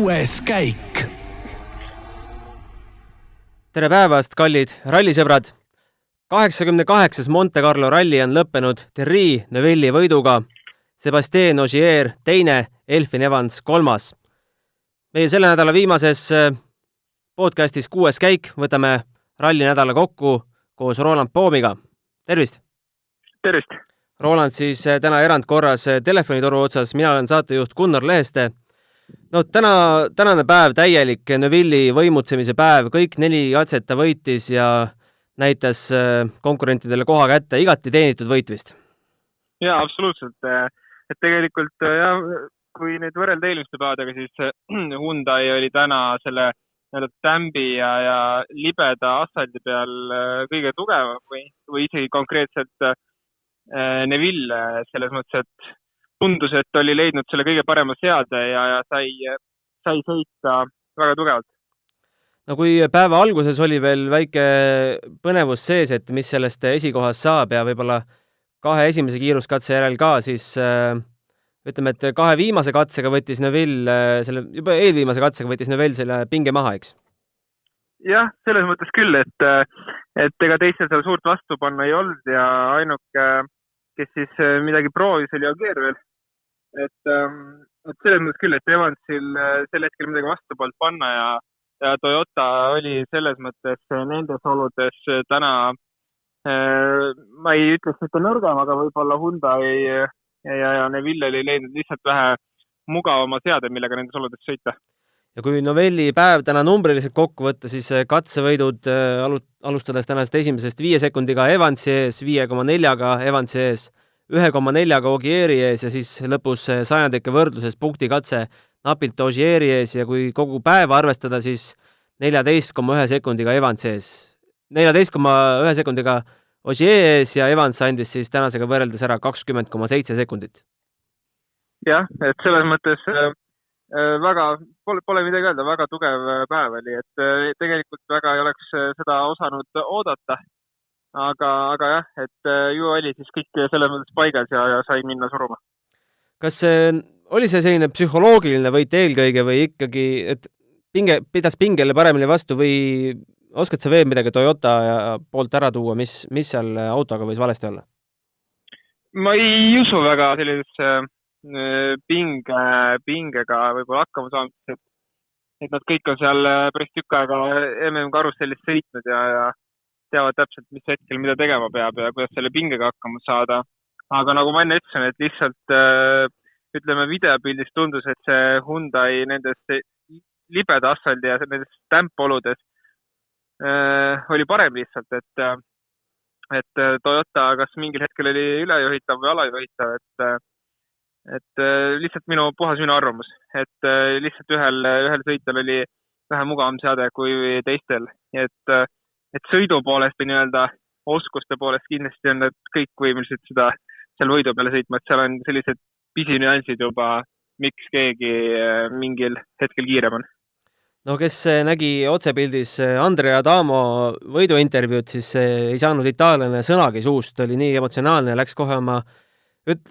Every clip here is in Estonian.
6. käik. Tere päevast, kallid rallisõbrad! 88. Monte Carlo ralli on lõppenud Thierry Neuvilli võiduga, Sébastien Ogier teine, Elfyn Evans kolmas. Meie selle nädala viimases podcastis 6. käik võtame ralli nädala kokku koos Roland Poomiga. Tervist! Tervist! Roland siis täna erandkorras telefonitoru otsas, mina olen saatejuht Gunnar Leheste. No tänane päev täielik Neuvilli võimutsemise päev, kõik 4 katset ta võitis ja näitas konkurentidele koha kätte, igati teenitud võitvist. Jaa, absoluutselt. Et tegelikult, kui nüüd võrrelda eelmiste päevadega, siis Hyundai oli täna selle tämbi ja libeda asfaldi peal kõige tugevam või isegi konkreetselt Neuville selles mõttes, et tundus, et oli leidnud selle kõige parema seade ja sai sõita väga tugevalt. No kui päeva alguses oli veel väike põnevus sees, et mis sellest esikohas saab ja võib-olla 2 esimese kiiruskatse järel ka, siis ütleme, et 2 viimase katsega võttis Neuville, juba eelviimase katsega võttis Neuville selle pinge maha, eks? Jah, selles mõttes küll, et ega teistel seal suurt vastu panna ei olnud ja ainuke, kes siis midagi proovis, oli Ogier veel. Et selles mõttes küll, et Evansil sel hetkel midagi vastu poolt panna ja Toyota oli selles mõttes nendes oludes täna, ma ei ütleks mitte nõrgem, aga võib-olla Hyundai ja Neuville oli leidnud lihtsalt vähe mugavama seade, millega nendes oludes sõita. Ja kui Neuvilli päev täna numbriliselt kokku võtta, siis katsevõidud alustades tänast esimesest 5 sekundiga Evansi ees, 5,4-ga Evansi ees, 1,4-ga Ogieri ees ja siis lõpus sajandike võrdluses punktikatse napilt Ogieri ees ja kui kogu päeva arvestada, siis 14,1 sekundiga Evansi ees. 14,1 sekundiga Ogier ees ja Evans andis siis tänasega võrreldes ära 20,7 sekundit. Jah, et selles mõttes väga, pole midagi öelda, väga tugev päev oli, et tegelikult väga ei oleks seda osanud oodata, aga jah, et ju oli siis kõik selles mõttes paigas ja sai minna suruma. Kas oli see selline psühholoogiline võit eelkõige või ikkagi, et pidas pingele paremini vastu või oskad sa veel midagi Toyota poolt ära tuua, mis seal autoga võis valesti olla? Ma ei usu väga sellisesse pingega võib-olla hakkama saamiseks, et nad kõik on seal päris tükk aega MM-karussellist sõitnud ja teavad täpselt, mis hetkel mida tegema peab ja kuidas selle pingega hakkama saada. Aga nagu ma enne ütlesin, et lihtsalt ütleme videopildis tundus, et see Hyundai nendes libeda asfaldi ja nendes tämppoludes oli parem lihtsalt, et Toyota kas mingil hetkel oli ülejuhitav või alajuhitav, et lihtsalt puhas minu arvamus, et lihtsalt ühel sõitel oli vähe mugavam seade kui teistel, et sõidu poolest või nii-öelda oskuste poolest kindlasti on need kõik võimelised seda seal võidu peale sõitma, et seal on sellised pisinüansid juba, miks keegi mingil hetkel kiirem on. No kes nägi otsepildis Andrea Adamo võiduintervjuud, siis ei saanud itaallane sõnagi suust, oli nii emotsionaalne, läks kohe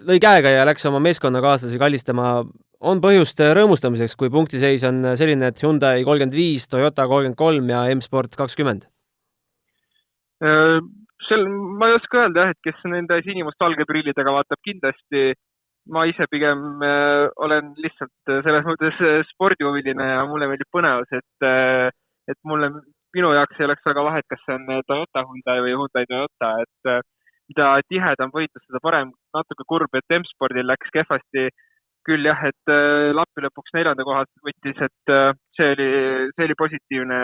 lõi käega ja läks oma meeskonnakaaslasi kallistama. On põhjust rõõmustamiseks, kui punktiseis on selline, et Hyundai 35, Toyota 33 ja M-Sport 20? Ma ei oska öelda, et kes nende sinimustvalge prillidega vaatab kindlasti. Ma ise pigem olen lihtsalt selles mõttes spordihuviline ja mulle meeldib põnevus, et minu jaoks ei oleks väga vahet, kas see on Toyota Hyundai või Hyundai Toyota, et mida tihedam võitlus, seda parem. Natuke kurb, et M-Spordil läks kehvasti küll jah, et Lappi lõpuks 4. kohast võttis, et see oli positiivne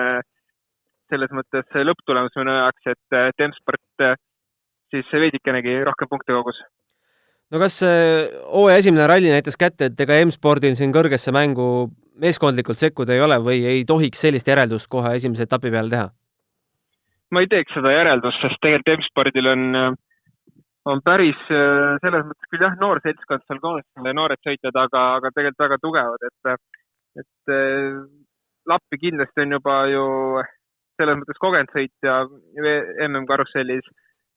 selles mõttes lõpptulemus minu jaoks, et M-Sport siis veidikenegi rohkem punkte kogus. No kas hooaja esimene ralli näitas kätte, et ega M-Spordil siin kõrgesse mängu meeskondlikult sekkuda ei ole või ei tohiks sellist järeldust kohe esimese etapi peale teha? Ma ei teeks seda järeldust, sest tegelikult M-Spordil on päris selles mõttes küll jah, noor seltskond seal koolis, noored sõitjad, aga tegelikult väga tugevad, et Lappi kindlasti on juba ju selles mõttes kogenud sõitja MM-karussellis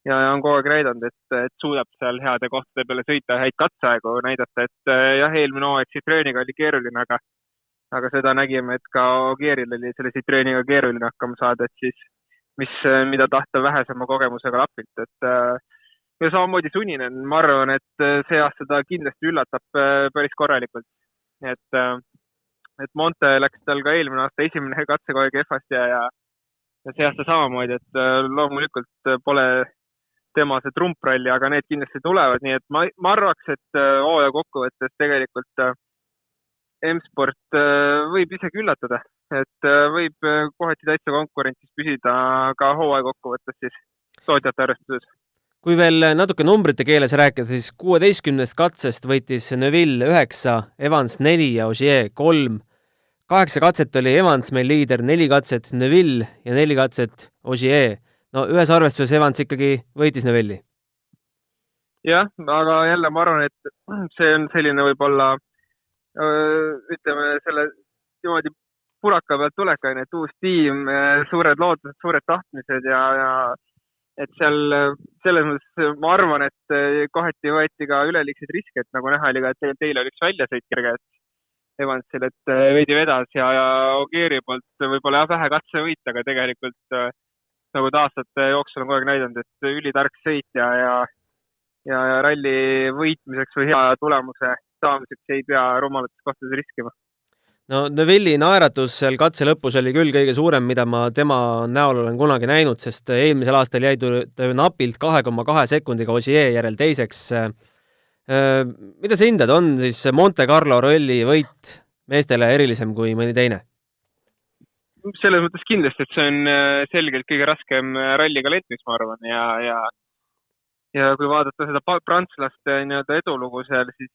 ja on kogu aeg näidanud, et suudab seal heade kohtade peale sõita, häid katseaegu näidata, et jah, eelmine hooaeg Citroeniga oli keeruline, aga seda nägime, et ka Ogieril oli selle Citroeniga keeruline hakkama saada, et siis mida tahta vähesema kogemusega lapilt, et ja samamoodi Suninen, ma arvan, et see aasta ta kindlasti üllatab päris korralikult. Et Monte läks tal ka eelmine aasta esimene katse kohe kehvasti ja see aasta samamoodi, et loomulikult pole tema see trumpralli, aga need kindlasti tulevad, nii et ma arvaks, et hooaja kokkuvõttes tegelikult M-Sport võib isegi üllatada, et võib kohati täitsa konkurentsis püsida ka hooaja kokkuvõttes siis tootjate arvestuses. Kui veel natuke numbrite keeles rääkida, siis 16 katsest võitis Neuville 9, Evans 4 ja Ogier 3. 8 katset oli Evans meil liider, 4 katset Neuville ja 4 katset Ogier. No ühes arvestuses Evans ikkagi võitis Neuville'i. Jah, aga jälle ma arvan, et see on selline võib-olla ütleme selle niimoodi puraka pealt tulek, et uus tiim, suured lootused, suured tahtmised ja et seal selles mõttes ma arvan, et kohati võeti ka üleliigseid riske, et nagu näha oli ka, et teil oli üks väljasõit kerge, et Evansil, et veidi vedas ja Ogieri poolt võib-olla vähe katsevõit, aga tegelikult nagu ta aastate jooksul on kogu aeg näidanud, et ülitark sõit ja ralli võitmiseks või hea tulemuse saamiseks ei pea rumalates kohtades riskima. No Neuville'i naeratus seal katse lõpus oli küll kõige suurem, mida ma tema näol olen kunagi näinud, sest eelmisel aastal jäi ta ju napilt 2,2 sekundiga Ogier järel teiseks. Mida sa hindad, on siis Monte Carlo rolli võit meestele erilisem kui mõni teine? Selles mõttes kindlasti, et see on selgelt kõige raskem rallikalendris, ma arvan, ja kui vaadata seda prantslaste nii-öelda edulugu seal, siis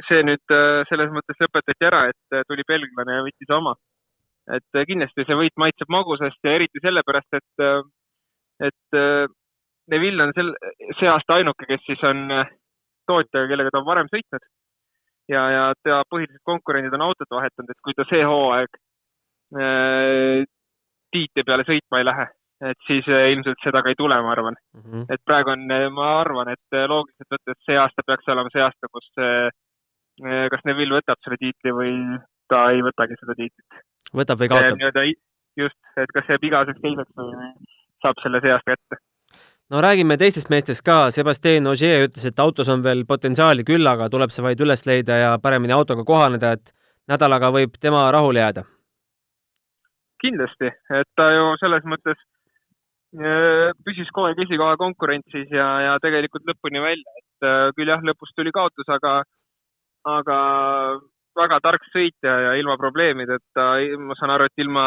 see nüüd selles mõttes lõpetati ära, et tuli belglane ja võttis oma. Et kindlasti see võit maitseb magusast ja eriti sellepärast, et Neuville on see aasta ainuke, kes siis on tootjaga, kellega ta on varem sõitnud ja ta põhilised konkurendid on autot vahetanud, et kui ta see hooaeg tiiti peale sõitma ei lähe, et siis ilmselt seda ka ei tule, ma arvan. Et praegu on, ma arvan, et loogiliselt võttes see aasta peaks olema see aasta, kus kas Neuville võtab selle tiitli või ta ei võtagi seda tiitlit. Võtab või kaotab? Just, et kas see pigaseks teiseks või saab selle see aasta kätte. No räägime teistest meestest ka. Sébastien Ogier ütles, et autos on veel potentsiaali küll, aga tuleb see vaid üles leida ja paremini autoga kohaneda, et nädalaga võib tema rahule jääda. Kindlasti, et ta ju selles mõttes püsis kogu aeg esikoha konkurentsis ja tegelikult lõpuni välja, et küll jah, lõpus tuli kaotus, aga väga tark sõitja ja ilma probleemideta, ma saan aru, et ilma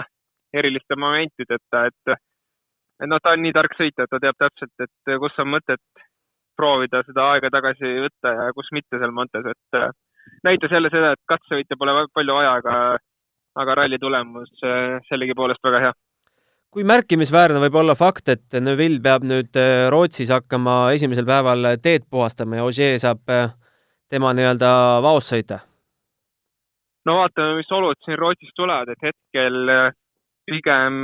eriliste momentideta, et ta on nii tark sõitja, et ta teab täpselt, et kus on mõtet proovida seda aega tagasi võtta ja kus mitte seal Montes, et näitas jälle seda, et katsevõitja pole palju aja, aga ralli tulemus sellegi poolest väga hea. Kui märkimisväärne võib olla fakt, et Neuville peab nüüd Rootsis hakkama esimesel päeval teed puhastama ja Ogier saab tema nii-öelda vaos sõita? No vaatame, mis olud siin Rootsis tulevad, et hetkel pigem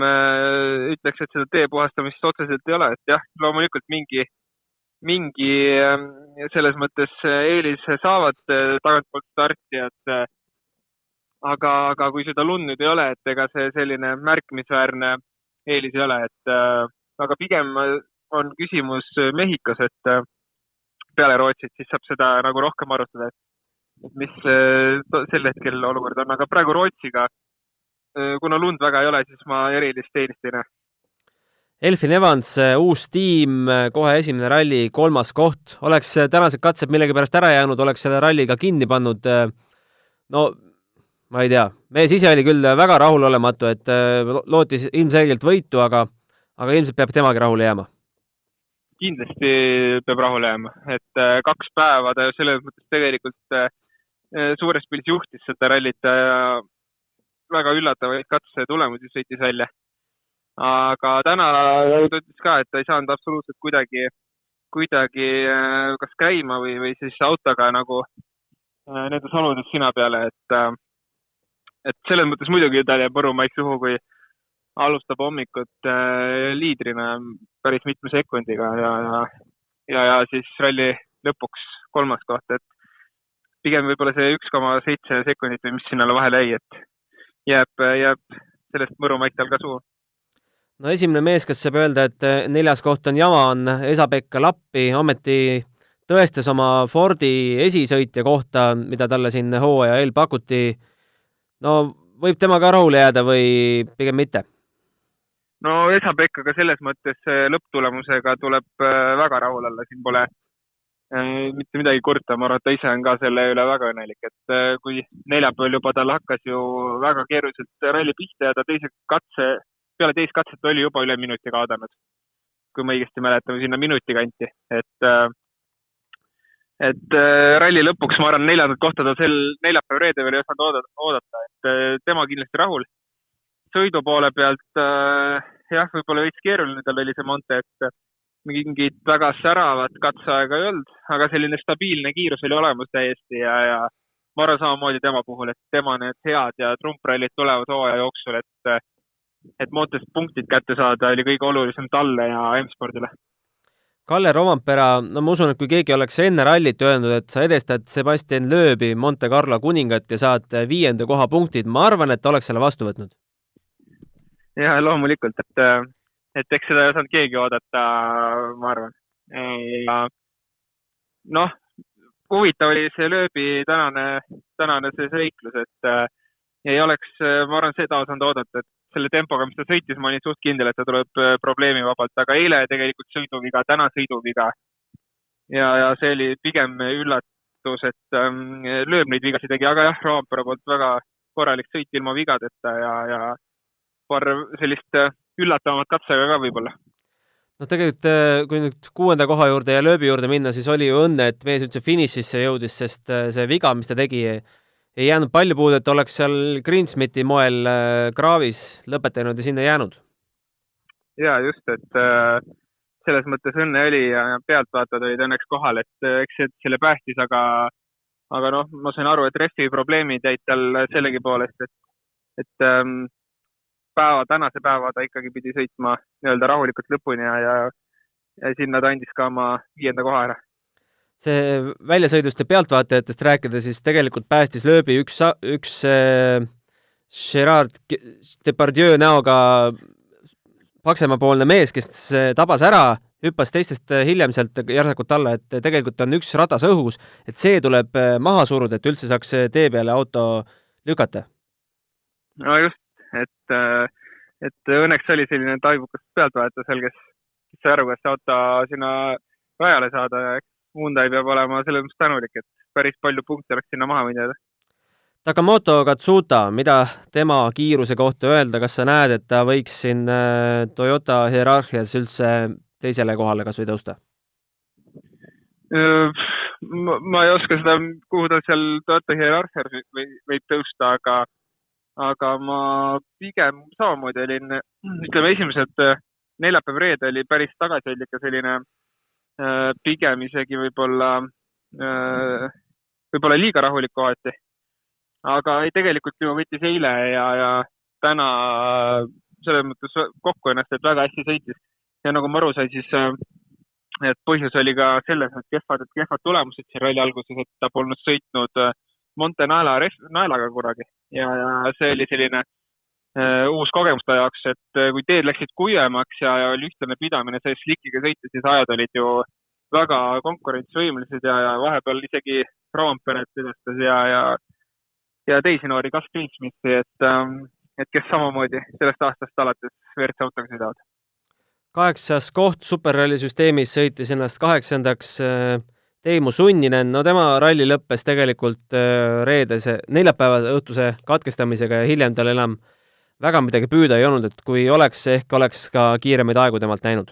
ütleks, et seda tee puhastamist otseselt ei ole, et jah, loomulikult mingi selles mõttes eelis saavad tagantpoolt startijad, aga kui seda lund nüüd ei ole, et ega see selline märkimisväärne eelis ei ole, et aga pigem on küsimus Mehhikos, et peale Rootsit siis saab seda nagu rohkem arutada, et mis sel hetkel olukord on, aga praegu Rootsiga, kuna lund väga ei ole, siis ma erilist teenist ei näe. Elfyn Evans, uus tiim, kohe esimene ralli, 3. koht. Oleks tänased katsed millegi pärast ära jäänud, oleks selle ralliga kinni pannud. No, ma ei tea. Mees ise oli küll väga rahulolematu, et lootis ilmselgelt võitu, aga ilmselt peab temagi rahule jääma. Kindlasti peab rahule jääma, et 2 päeva ta selles mõttes tegelikult suures pildis juhtis seda rallit ja väga üllatavaid katse tulemusi sõitis välja. Aga täna ta ütles ka, et ta ei saanud absoluutselt kuidagi kas käima või siis autoga nagu nendes oludes sina peale, et selles mõttes muidugi ta jääb mõrumaik suhu, kui alustab hommikut liidrina päris mitme sekundiga ja siis ralli lõpuks 3. koht, et pigem võib-olla see 1,7 sekundit või mis sinna vahele jäi, et jääb sellest Mõru Maikal ka suur. No esimene mees, kes saab öelda, et 4. koht on jama, on Esa-Pekka Lappi, ometi tõestas oma Fordi esisõitja kohta, mida talle siin hooaja eel pakuti. No võib tema ka rahule jääda või pigem mitte? No Esa-Pekkaga selles mõttes lõpptulemusega tuleb väga rahul olla, siin pole mitte midagi kurta, ma arvan, et ta ise on ka selle üle väga õnnelik, et kui neljapäeval juba tal hakkas ju väga keeruliselt ralli pihta ja ta peale teist katset oli juba üle minuti kaadanud, kui ma õigesti mäletan, sinna minuti kanti, et ralli lõpuks, ma arvan, 4. kohta ta sel neljapäev reede veel ei osanud oodata, et tema kindlasti rahul. Sõidu poole pealt, võib-olla veits keeruline tal oli see Monte, et mingit väga säravat katseaega ei olnud, aga selline stabiilne kiirus oli olemas täiesti ja ma arvan samamoodi tema puhul, et tema need head ja trumprallid tulevad hooaja jooksul, et Montest punktid kätte saada oli kõige olulisem talle ja M-spordile. Kalle Rovampera, no ma usun, et kui keegi oleks enne rallit öelnud, et sa edestad Sebastian Loebi Monte Carlo kuningat ja saad 5. koha punktid, ma arvan, et ta oleks selle vastu võtnud. Ja loomulikult, et eks seda ei osanud keegi oodata, ma arvan. Ja noh, huvitav oli see Loebi tänane see sõiklus, et ei oleks, ma arvan, seda osanud oodata, et selle tempoga, mis ta sõitis, ma olin suht kindel, et ta tuleb probleemivabalt, aga eile tegelikult sõiduviga, täna sõiduviga. Ja see oli pigem üllatus, et Loeb neid vigasid tegi, aga jah, Rovampere poolt väga korralik sõit ilma vigadeta ja paar sellist üllatavamat katsega ka võib-olla. No tegelikult, kui nüüd 6. koha juurde ja Loebi juurde minna, siis oli ju õnne, et mees üldse finišisse jõudis, sest see viga, mis ta tegi, ei jäänud palju puudu, et oleks seal Greensmiti moel kraavis lõpetanud ja sinna jäänud. Ja just, et selles mõttes õnne oli ja pealtvaatajad olid õnneks kohal, et eks selle päästis, aga noh, ma sain aru, et refi probleemid jäid tal sellegi poolest, et tänase päeva ta ikkagi pidi sõitma nii-öelda rahulikult lõpuni ja sinna ta andis ka oma 5. koha ära. See väljasõidust ja pealtvaatajatest rääkida, siis tegelikult päästis Loebi üks Gerard Depardieu näoga paksemapoolne mees, kes tabas ära, hüppas teistest hiljem sealt järsakult alla, et tegelikult on üks ratas õhus, et see tuleb maha suruda, et üldse saaks tee peale auto lükata. No just, et õnneks oli selline taibukas pealtvaataja seal, kes sai aru, kas auto sinna rajale saada ja Hyundai peab olema selles mõttes tänulik, et päris palju punkte oleks sinna maha võinud jääda. Takamoto Katsuta, mida tema kiiruse kohta öelda, kas sa näed, et ta võiks siin Toyota hierarhias üldse 2. kohale kas või tõusta? Ma ei oska seda, kuhu ta seal Toyota hierarhias võib tõusta, aga ma pigem samamoodi olin, ütleme esimesed neljapäev reede oli päris tagasihoidlik ja selline pigem isegi võib-olla liiga rahulik kohati. Aga tegelikult juba võttis eile ja täna selles mõttes kokku ennast, et väga hästi sõitis. Ja nagu ma aru sai, siis et põhjus oli ka selles, et kehvad tulemused siin ralli alguses, et ta polnud sõitnud Monte naelaga kuragi. Ja see oli selline uus kogemus ta jaoks, et kui teed läksid kuivemaks ja oli ühtlane pidamine, see slickiga sõitis, siis ajad olid ju väga konkurentsivõimelised ja vahepeal isegi Rovamperet edestas ja teisi noori, kas Greensmithi, et kes samamoodi sellest aastast alates WRC autoga sõidavad. 8. koht superralli süsteemis sõitis ennast 8. Teemu Sunninen, no tema ralli lõppes tegelikult neljapäeva õhtuse katkestamisega ja hiljem tal enam väga midagi püüda ei olnud, et kui oleks ka kiiremaid aegu temalt näinud.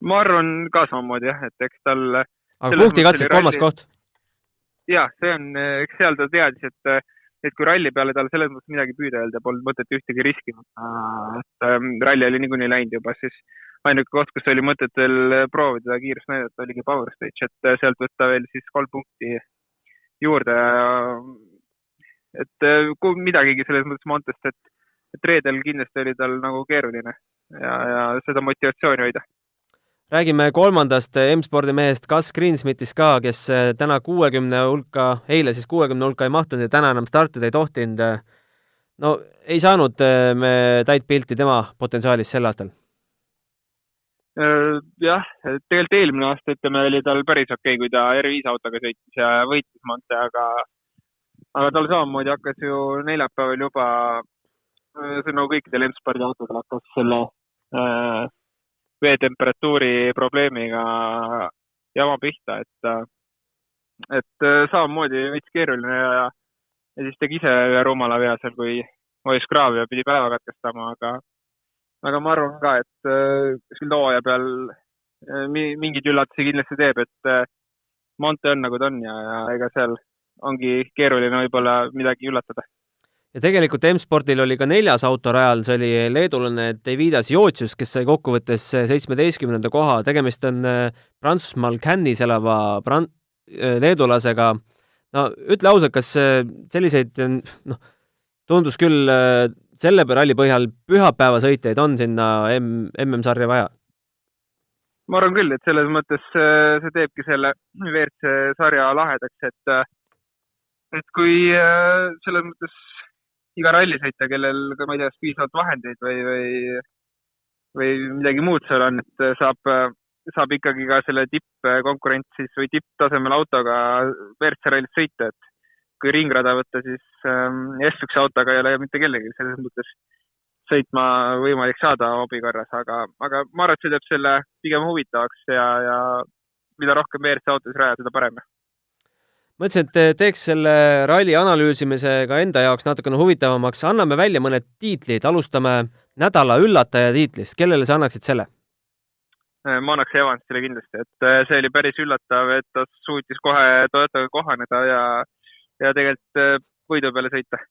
Ma arvan ka samamoodi jah, et eks tal... Aga punkti katsid 3. koht? Jah, see on, eks seal ta teadis, et kui ralli peale tal selles mõttes midagi püüda öelda, polnud mõtet ühtegi riskinud. Ralli oli niikuinii läinud juba, siis ainuke koht, kus oli mõtet veel proovida kiirust näidata, oligi Power Stage, et sealt võtta veel siis 3 punkti juurde. Et kui midagigi selles mõttes Montest, et reedel kindlasti oli tal nagu keeruline ja seda motivatsiooni hoida. Räägime kolmandast M-spordi mehest Gus Greensmithist ka, kes täna 60 hulka, eile siis 60 hulka ei mahtunud ja täna enam startida ei tohtinud. No ei saanud me täit pilti tema potentsiaalist sel aastal. Jah, tegelikult eelmine aasta, ütleme, oli tal päris okei, kui ta R5 autoga sõitis ja võitis Monte, aga tal samamoodi hakkas ju neljapäeval juba, see nagu kõikidel M-spordi autodel hakkas selle veetemperatuuri probleemiga jama pihta, et samamoodi veits keeruline ja siis tegi ise ühe rumala vea seal, kui vajus kraavi ja pidi päeva katkestama, aga ma arvan ka, et kuskil hooaja peal mingeid üllatusi kindlasti teeb, et Monte on nagu ta on ja ega seal ongi keeruline võib-olla midagi üllatada. Ja tegelikult M-spordil oli ka 4. auto rajal, see oli leedulane Davidas Jootsius, kes sai kokkuvõttes 17. koha. Tegemist on Prantsusmaal Cannes'is elava leedulasega. No ütle ausalt, kas selliseid, tundus küll selle ralli põhjal pühapäevasõitjaid on sinna MM-sarja vaja? Ma arvan küll, et selles mõttes see teebki selle WRC sarja lahedaks, et kui selles mõttes iga rallisõitja, kellel, ma ei tea, piisavalt vahendeid või midagi muud seal on, et saab ikkagi ka selle tippkonkurentsis või tipptasemel autoga WRC rallis sõita, et kui ringrada võtta, siis F1 autoga ei ole mitte kellegi selles mõttes sõitma võimalik saada hobi korras, aga ma arvan, et see teeb selle pigem huvitavaks ja mida rohkem WRC autos raja, seda parem. Mõtlesin, et teeks selle ralli analüüsimise ka enda jaoks natukene huvitavamaks. Anname välja mõned tiitlid. Alustame nädala üllataja tiitlist. Kellele sa annaksid selle? Ma annaks Evansile kindlasti, et see oli päris üllatav, et ta suutis kohe Toyotaga kohaneda ja tegelikult võidu peale sõita.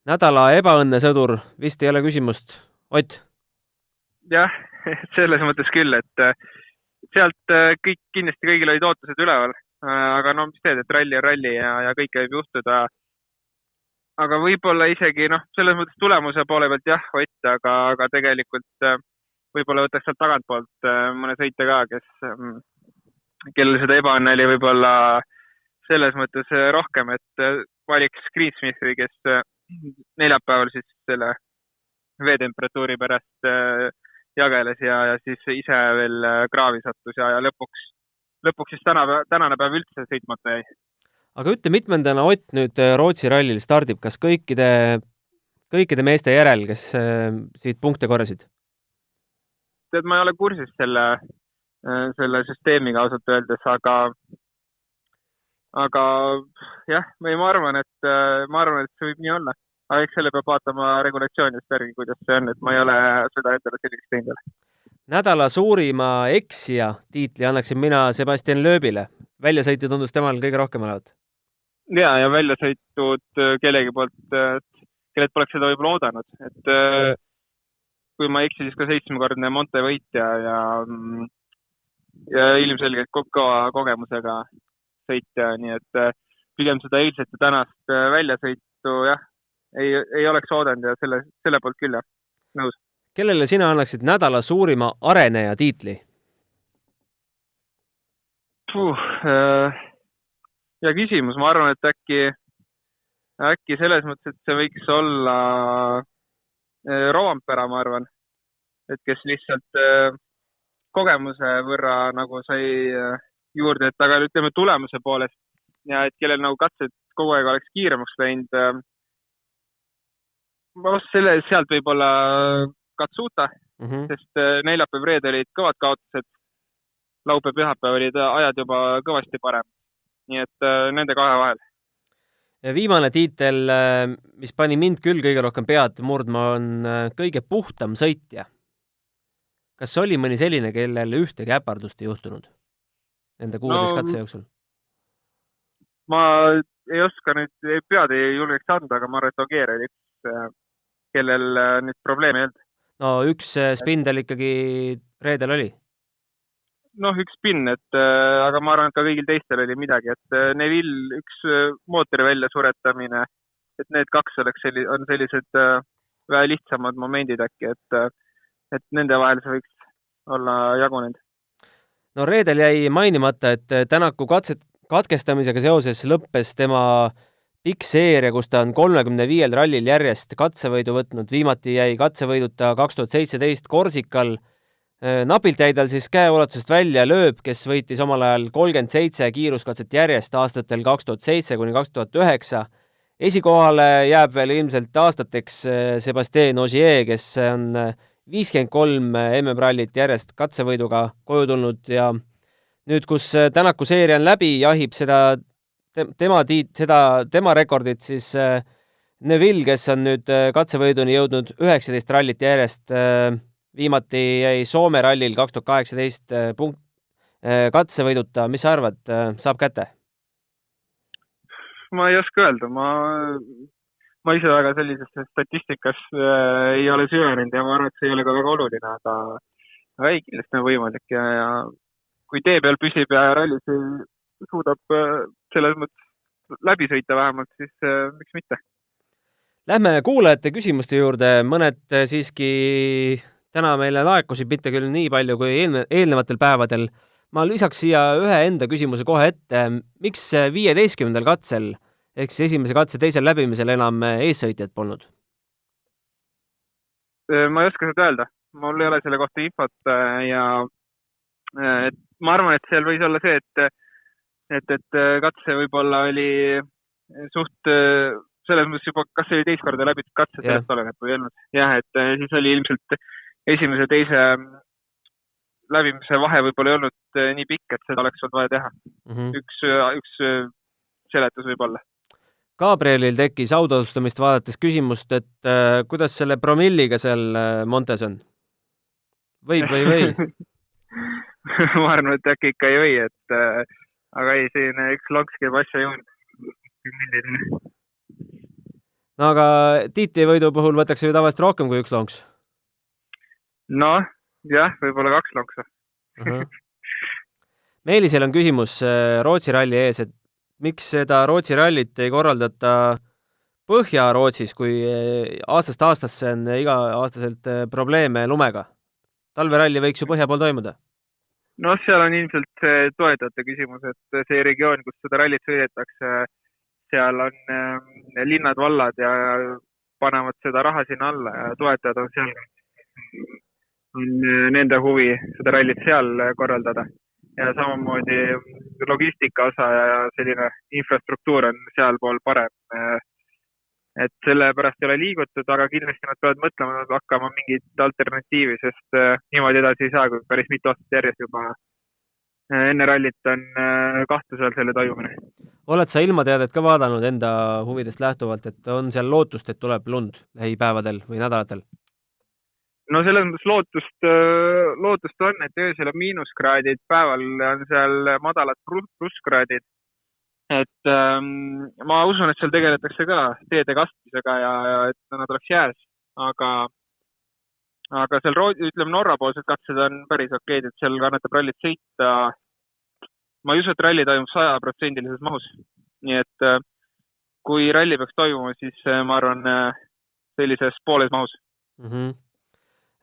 Nädala ebaõnnesõdur, vist ei ole küsimust. Ott? Jah, selles mõttes küll, et sealt kindlasti kõigil olid ootused üleval, aga no mis teed, et ralli on ralli ja kõike võib juhtuda. Aga võib-olla isegi, selles mõttes tulemuse poole pealt jah, Ott, aga tegelikult võib-olla võtaks sealt tagantpoolt mõne sõitja ka, kellel seda ebaõnne oli võib-olla selles mõttes rohkem, et valiks Greensmithi, kes neljapäeval siis selle veetemperatuuri pärast jageles ja siis ise veel kraavi sattus ja lõpuks siis tänane päev üldse sõitmata jäi. Aga ütle, mitmendana Ott nüüd Rootsi rallil stardib, kas kõikide meeste järel, kes siit punkte korrasid? Tead, ma ei ole kursis selle süsteemiga ausalt öeldes, aga jah, ma arvan, et see võib nii olla. Aga eks selle peab vaatama regulatsioonist järgi, kuidas see on, et ma ei ole seda endale selliseks teinud. Nädala suurima eksija tiitli annaksin mina Sebastian Loebile. Väljasõitu tundus temal kõige rohkem olevat. Ja väljasõitud kellegi poolt, kellelt poleks seda võib-olla oodanud. Et kui ma eksi, siis ka 7-kordne Monte võitja ja ilmselgelt kõva kogemusega sõitja, nii et pigem seda eilset ja tänast väljasõitu jah, ei oleks oodanud ja selle poolt küll jah, nõus. Kellele sina annaksid nädala suurima areneja tiitli? Ja küsimus, ma arvan, et äkki selles mõttes, et see võiks olla Rovanpera, ma arvan, et kes lihtsalt kogemuse võrra nagu sai juurde, et aga ütleme tulemuse poolest ja et kellel nagu katsed kogu aeg oleks kiiremaks läinud. Sealt võib olla Katsuta, sest neljapäev reede olid kõvad kaotused, laupäev pühapäev olid ajad juba kõvasti parem. Nii et nende kahe vahel. Viimane tiitel, mis pani mind küll kõige rohkem pead murdma, on kõige puhtam sõitja. Kas oli mõni selline, kellel ühtegi äpardust ei juhtunud nende 16 katse jooksul? Ma ei oska nüüd, pead ei julgeks anda, aga ma arvan, et Ogier oli üks, kellel nüüd probleemi ei olnud. No üks spindel ikkagi reedel oli? Üks spin, aga ma arvan, et ka kõigil teistel oli midagi, et Neville üks mootori välja suretamine, et need kaks on sellised vähe lihtsamad momendid äkki, et nende vahel see võiks olla jagunenud. no reedel jäi mainimata, et Tänaku katkestamisega seoses lõppes tema pikk seeria, kus ta on 35 rallil järjest katsevõidu võtnud, viimati jäi katsevõiduta 2017 Korsikal. Napilt jäi tal siis käeulatusest välja Lööb, kes võitis omal ajal 37 kiiruskatset järjest aastatel 2007 kuni 2009. Esikohale jääb veel ilmselt aastateks Sebastien Ogier, kes on 53 MM-rallit järjest katsevõiduga koju tulnud ja nüüd, kus Tänaku seeria on läbi, jahib seda tema rekordit, siis Neville, kes on nüüd katsevõiduni jõudnud 19 rallit järjest, viimati jäi Soome rallil 2018 katsevõiduta. Mis sa arvad, saab kätte? Ma ei oska öelda, ma ise väga sellisesse statistikas ei ole süvenenud ja ma arvan, et see ei ole ka väga oluline, aga ei, kindlasti on võimalik ja kui tee peal püsib ja rallis suudab selles mõttes läbi sõita vähemalt, siis miks mitte. Lähme kuulajate küsimuste juurde, mõned siiski täna meile laekusid, mitte küll nii palju kui eelnevatel päevadel. Ma lisaks siia ühe enda küsimuse kohe ette. Miks 15. katsel, ehk siis esimese katse teisel läbimisel enam eessõitjad polnud? Ma ei oska seda öelda. Mul ei ole selle kohta infot ja ma arvan, et seal võis olla see, et katse võib-olla oli suht selles mõttes juba, kas see oli teist korda läbitud katse, sellest oleneb või olnud. Jah, et siis oli ilmselt esimese ja teise läbimise vahe võib-olla ei olnud nii pikk, et seda oleks olnud vaja teha. Üks seletus võib olla. Gabrielil tekkis autosustamist vaadates küsimust, et kuidas selle promilliga seal Montes on? Võib või või? Ma arvan, et äkki ikka ei või, aga ei, siin üks lonks käib asja juurde. No aga Tiiti võidu puhul võtakse ju tavaliselt rohkem kui üks lonks? No, jah, võib-olla 2 lonksa. Meelisel on küsimus Rootsi ralli ees, et miks seda Rootsi rallit ei korraldata Põhja-Rootsis, kui aastast aastasse on iga-aastaselt probleeme lumega? Talveralli võiks ju põhja pool toimuda? No seal on ilmselt see toetajate küsimus, et see regioon, kus seda rallit sõidetakse, seal on linnad, vallad ja panevad seda raha sinna alla ja toetajad on seal. On nende huvi seda rallit seal korraldada ja samamoodi logistika osa ja selline infrastruktuur on seal pool parem. Et selle pärast ei ole liigutud, aga kindlasti nad peavad mõtlema, et hakkama mingit alternatiivi, sest niimoodi edasi ei saa, kui päris mitu aastat järjest juba enne rallit on kahtlusel selle toimumine. Oled sa ilmateadet ka vaadanud enda huvidest lähtuvalt, et on seal lootust, et tuleb lund lähipäevadel või nädalatel? No selles mõttes lootust on, et öösel on miinuskraadid, päeval on seal madalad plusskraadid. Et ma usun, et seal tegeletakse ka teede kastmisega ja et nad oleks jääs, aga seal ütleme Norra-poolsed katsed on päris okeid, et seal kannatab rallit sõita. Ma ei usu, et ralli toimub 100% mahus. Nii et kui ralli peaks toimuma, siis ma arvan sellises pooles mahus.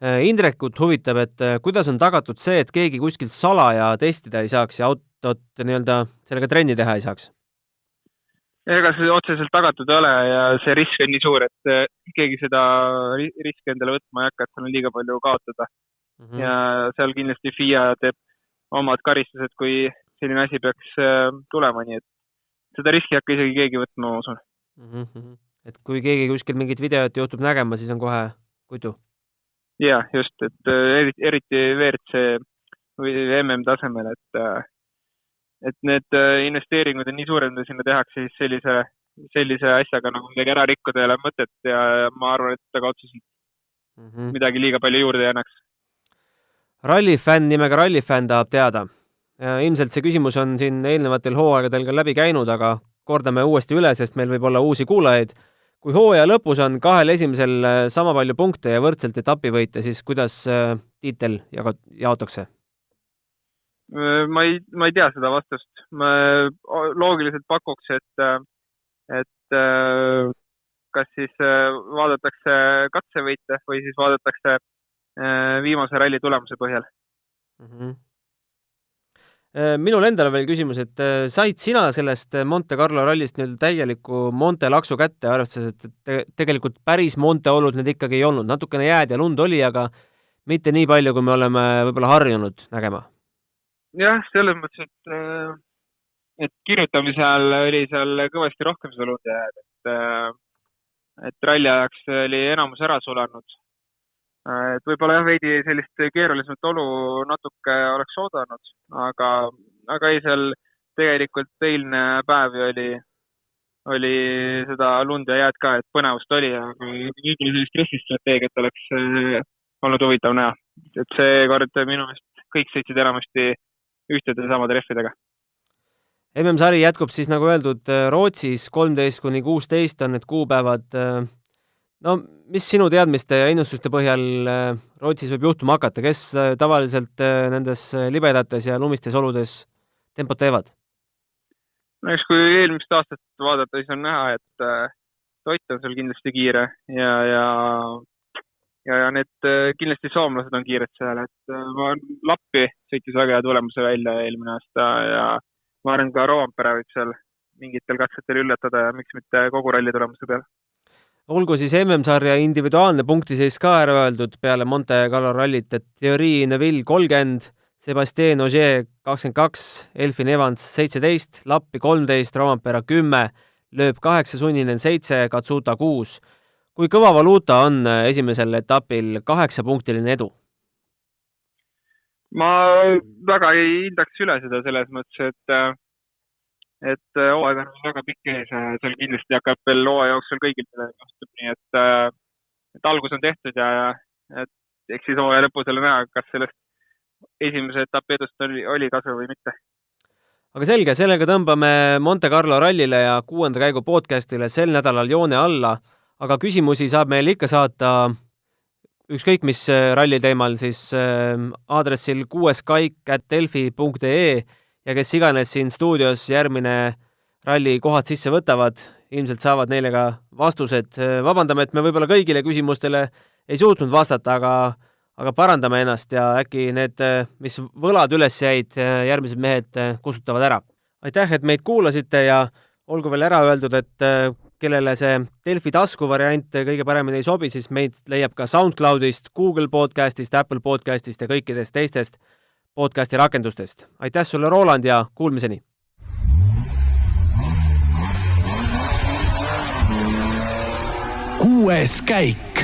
Indrekut huvitab, et kuidas on tagatud see, et keegi kuskilt salaja testida ei saaks ja autot nii-öelda sellega trenni teha ei saaks? Ega see otseselt tagatud ei ole ja see risk on nii suur, et keegi seda riski endale võtma ei hakka, et seal on liiga palju kaotada. Ja seal kindlasti FIA teeb omad karistused, kui selline asi peaks tulema, nii et seda riski ei hakka isegi keegi võtma, ma usun. Et kui keegi kuskil mingit videot juhtub nägema, siis on kohe kutu? Jah, just, et eriti WRC või MM tasemel, et need investeeringud on nii suured, mida sinna tehakse, siis sellise asjaga nagu midagi ära rikkuda ei ole mõtet ja ma arvan, et aga otseselt midagi liiga palju juurde ei annaks. Rallifänn nimega Rallifänn tahab teada. Ilmselt see küsimus on siin eelnevatel hooaegadel ka läbi käinud, aga kordame uuesti üle, sest meil võib olla uusi kuulajaid. Kui hooaja lõpus on 2 esimesel sama palju punkte ja võrdselt etapivõite, siis kuidas tiitel jaotakse? Ma ei tea seda vastust. Ma loogiliselt pakuks, et kas siis vaadatakse katsevõite või siis vaadatakse viimase ralli tulemuse põhjal. Minul endale veel küsimus, et said sina sellest Monte Carlo rallist nüüd täieliku Monte laksu kätte, arvestades, et tegelikult päris Monte olud need ikkagi ei olnud. Natukene jääd ja lund oli, aga mitte nii palju, kui me oleme võib-olla harjunud nägema. Jah, selles mõttes, et kirjutamise ajal oli seal kõvasti rohkem seda lund jääd, et ralli ajaks oli enamus ära sulanud. Et võib-olla jah, veidi sellist keerulisemat olu natuke oleks oodanud, aga ei seal tegelikult eilne päev oli seda lund ja jääd ka, et põnevust oli, aga võib-olla sellist stressistrateegiat oleks olnud huvitav näha. Et see kord minu meelest kõik sõitsid enamasti ühtede samade rehvidega. MM-sari jätkub siis, nagu öeldud, Rootsis 13–16 on need kuupäevad. No, mis sinu teadmiste ja ennustuste põhjal Rootsis võib juhtuma hakata? Kes tavaliselt nendes libedates ja lumistes oludes tempot teevad? No eks kui eelmist aastat vaadata, siis on näha, et Tott on seal kindlasti kiire ja need kindlasti soomlased on kiired seal, et Lappi sõitis väga hea tulemuse välja eelmine aasta ja ma arvan ka Roompere võib seal mingitel katsetel üllatada ja miks mitte kogu ralli tulemuse peal. Olgu siis MM-sarja individuaalne punktiseis ka ära öeldud peale Monte Carlo rallit, et Thierry Neuville 30, Sébastien Ogier 22, Elfyn Evans 17, Lappi 13, Roompere 10, Lööb 8, Sunninen 7, Katsuta 6. Kui kõva valuuta on esimesel etapil 8-punktiline edu? Ma väga ei hindaks üle seda selles mõttes, et hooaeg on väga pikk ees, seal kindlasti hakkab veel hooaja jooksul kõigil juhtub, nii et algus on tehtud ja eks siis hooaja lõpus jälle näha, kas sellest esimese etapi edust oli kasu või mitte. Aga selge, sellega tõmbame Monte Carlo rallile ja 6. käigu podcastile sel nädalal joone alla, aga küsimusi saab meil ikka saata ükskõik mis ralli teemal siis aadressil 6kaik@delfi.ee ja kes iganes siin stuudios järgmine ralli kohad sisse võtavad, ilmselt saavad neile ka vastused. Vabandame, et me võib-olla kõigile küsimustele ei suutnud vastata, aga parandame ennast ja äkki need, mis võlad üles jäid, järgmised mehed kustutavad ära. Aitäh, et meid kuulasite ja olgu veel ära öeldud, et kellele see Delfi tasku variant kõige paremini ei sobi, siis meid leiab ka SoundCloudist, Google podcastist, Apple podcastist ja kõikidest teistest podcasti rakendustest. Aitäh sulle, Roland, ja kuulmiseni! 6. käik.